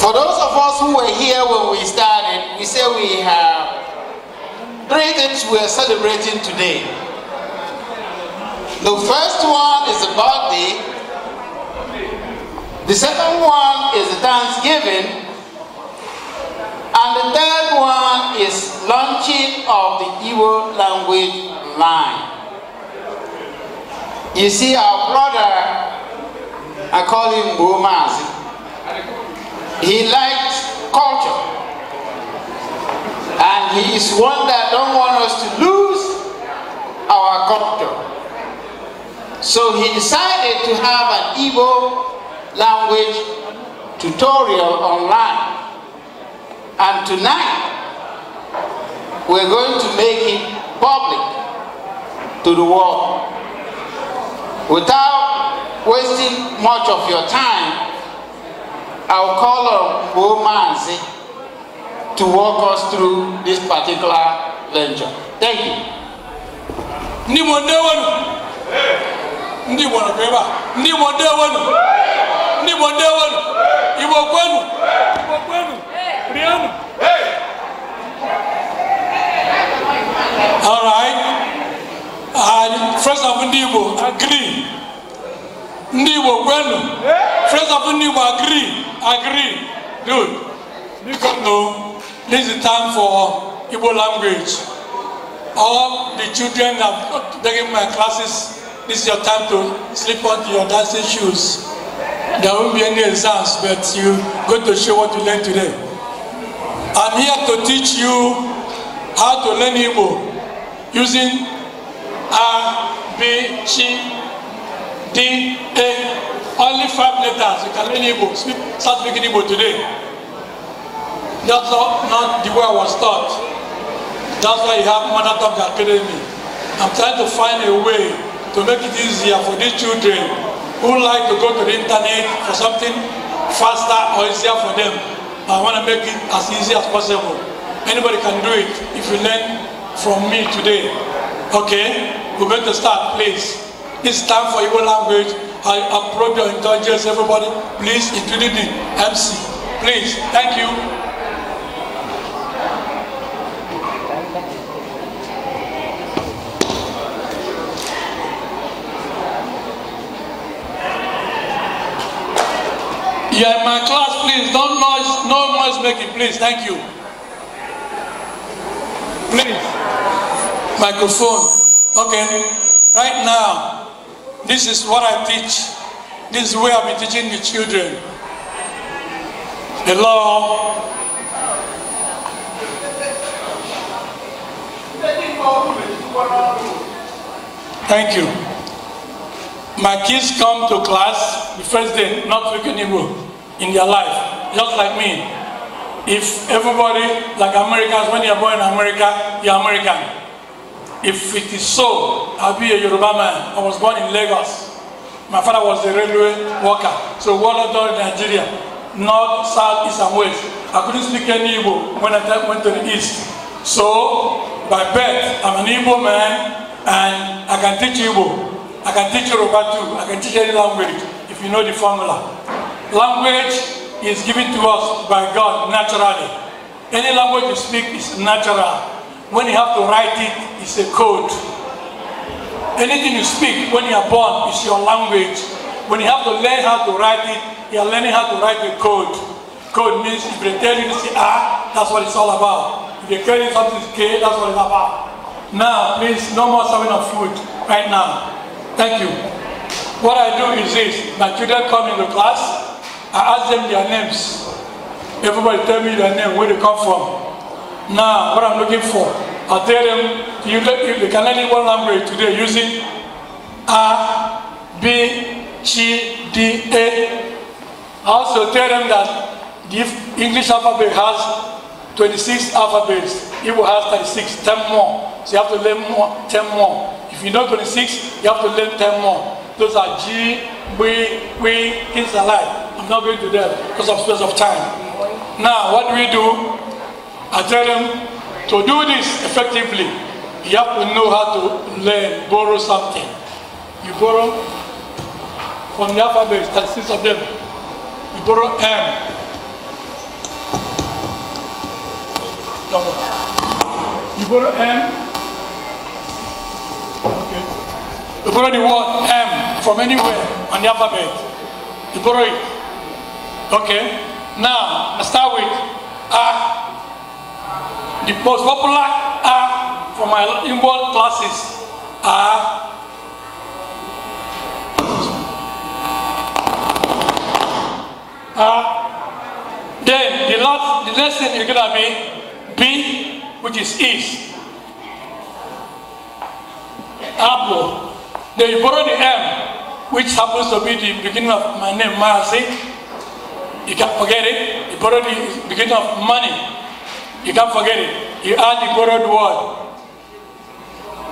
For those of us who were here when we started, we say we have 3 things we are celebrating today. The first one is the birthday. The second one is the Thanksgiving. And the third one is launching of the Igbo language line. You see, our brother, I call him Mazi. He likes culture. And he is one that don't want us to lose our culture. So he decided to have an Igbo language tutorial online. And tonight, we're going to make it public to the world. Without wasting much of your time, I'll call on Mazi to walk us through this particular venture. Thank you. Ndigbo all right. Friends of Ndigbo agree. Ndigbo gwenu. Friends of Ndigbo agree. Good. Because no, this is the time for Igbo language. All the children have taken my classes. This is your time to slip onto your dancing shoes. There won't be any exams, but you go to show what you learned today. I'm here to teach you how to learn Igbo using A, B, C, D, A. Only 5 letters. You can learn Igbo. Start speaking Igbo today. That's not the way I was taught. That's why you have Mother Tongue Academy. I'm trying to find a way to make it easier for these children who like to go to the internet for something faster or easier for them. I want to make it as easy as possible. Anybody can do it if you learn from me today. Okay? We're going to start, please. It's time for Igbo language. I approach your intelligence, everybody. Please, including the MC. Please. Thank you. Yeah, in my class, please, no noise making, please, thank you. Please, microphone. Okay, right now, this is what I teach. This is where I've been teaching the children. Hello. Thank you. My kids come to class the first day not speaking Igbo in their life, just like me. If everybody, like Americans, when you're born in America, you're American. If it is so, I'll be a Yoruba man. I was born in Lagos. My father was a railway worker, so we all done in Nigeria, north, south, east, and west. I couldn't speak any Igbo when I went to the east. So, by birth, I'm an Igbo man, and I can teach Igbo. I can teach Yoruba too. I can teach any language if you know the formula. Language is given to us by God naturally. Any language you speak is natural. When you have to write it, it's a code. Anything you speak when you are born is your language. When you have to learn how to write it, you are learning how to write the code. Code means if they tell you to say A, that's what it's all about. If they tell you something is K, that's what it's about. Now, please, no more serving of food right now. Thank you. What I do is this. My children come into class. I ask them their names. Everybody tell me their name, where they come from. Now, what I'm looking for, I'll tell them, you can learn one language today using A, B, C, D, A. I also tell them that the English alphabet has 26 alphabets. Igbo has 36, 10 more. So you have to learn 10 more. If you know 26, you have to learn 10 more. Those are G, we, things alike. I'm not going to them because of space of time. Now, what do we do? I tell them to do this effectively. You have to know how to learn, borrow something. You borrow from the alphabet, 36 of them. You borrow M Double. You borrow M. Okay. You borrow the word M from anywhere on the alphabet. You borrow it. Okay. Now, let's start with A. The most popular A from my Igbo classes. A. Then the next thing is gonna be B, which is east. Apple. Then you borrow the M, which happens to be the beginning of my name, Mazi. You can't forget it. You borrow the beginning of money. You can't forget it. You add the borrowed word.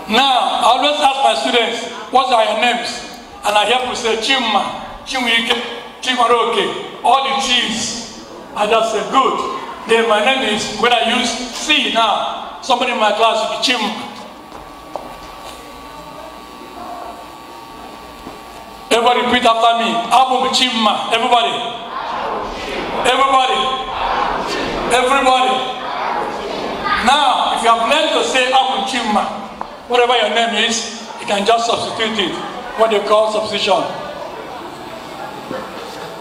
Now, I always ask my students, what are your names? And I hear people say Chima, Chimike, Chimaroke, all the Chi's. I just say, good. Then my name is, when I use C now, somebody in my class will be Chim. Everybody repeat after me. Abu Chima. Everybody. Everybody. Everybody. Now, if you have learned to say Abu Chima, whatever your name is, you can just substitute it. What they call substitution.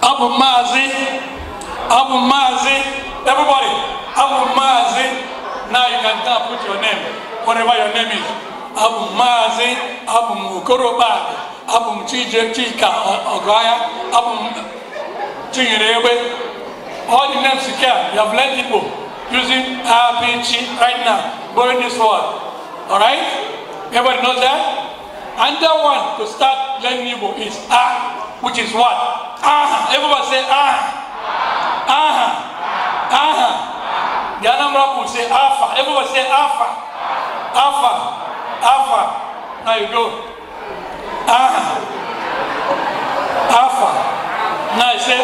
Abu Mazi. Abu Mazi. Everybody. Abu Mazi. Now you can now put your name. Whatever your name is. Abu Mazi. Abu Mukoroba. Abu Chije Chika Ogaya. Abu Chingirewe. All the names you can. You have learned people using RPG right now. Borrowing this word. Alright? Everybody knows that? Another one to start learning Igbo is A, which is what? Aha. Everybody say Aha. Aha. Aha. The Anambra will say Alpha. Everybody say Alpha. Alpha. Alpha. Now you go. Aha. Alpha. Now you say.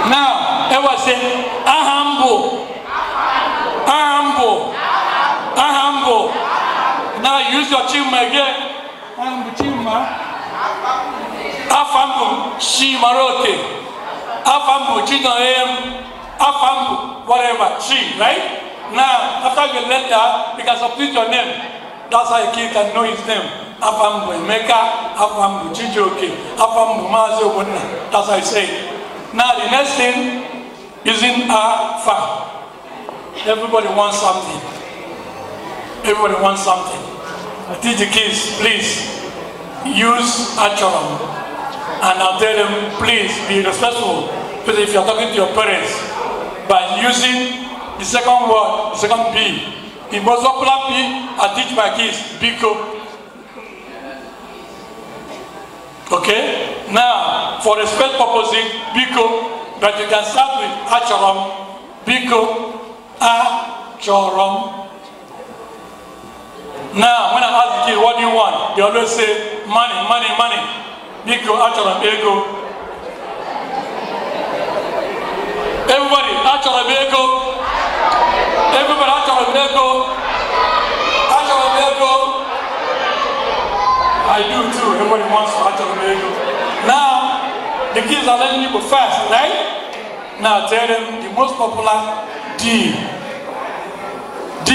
Now, everybody say Ahambo. Ahambo. Ahambo. Now use your chima again. Ahambo chima. Afambo shimarote. Afambo chinoem. Afambo whatever chi, right? Now after you learn that, you can substitute your name. That's how a kid can know his name. Afambo Emeka. Afambo Chijoke. Afambo Mazi Ogbonna. That's how I say it. Now the next thing is in fa. Everybody wants something. Everybody wants something. I teach the kids, please use achoram. And I'll tell them, please be respectful. Because if you're talking to your parents, by using the second word, the second B, the most popular B, I teach my kids, Biko. Okay? Now, for respect purposes, Biko, but you can start with achoram, Biko, achoram. Now, when I ask the kid, what do you want? They always say, money, money, money. Biko, achoram, ego. Everybody, achoram, ego. Everybody, achoram, ego. Achoram, ego. I do too. Everybody wants to achoram, ego. Now, the kids are learning Igbo fast, right? Now, tell them the most popular D. D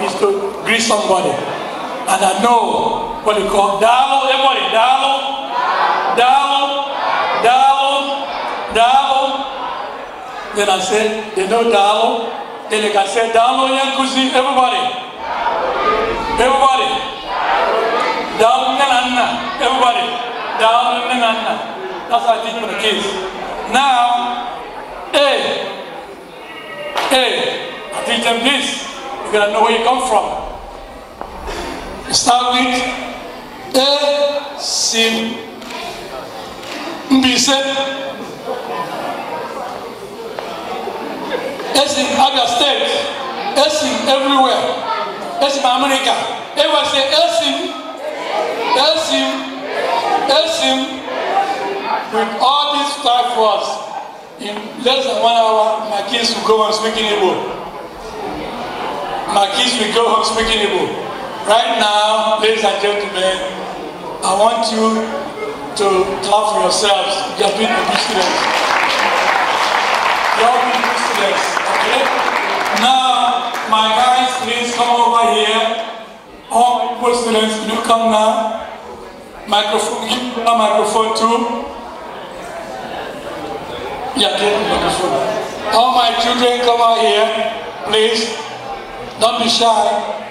is to greet somebody. And I know what they call Dalo. Everybody, Dalo. Dalo. Dalo. Dalo. Then I said, they know Dalo. Then they can say Dalo Onyenkuzi. Everybody. Everybody. Dalo Nanana. Everybody. Dalo Nanana. That's what I teach for the kids. Now, A. I teach them this. You gotta know where you come from. Start with A, Sim, Mbise. Esim Abia State. Esim everywhere. Esim America. Everyone say Esim. Esim. Esim. With all these 5 words, in less than 1 hour, my kids will go on speaking Igbo. My kids will go home speaking Igbo. Right now, ladies and gentlemen, I want you to clap for yourselves. You have been a good students. all beautiful students. Okay? Now, my guys, please come over here. All beautiful students, can you come now? Microphone, give me a microphone too. Yeah, get the microphone. All my children, come out here, please. Don't be shy.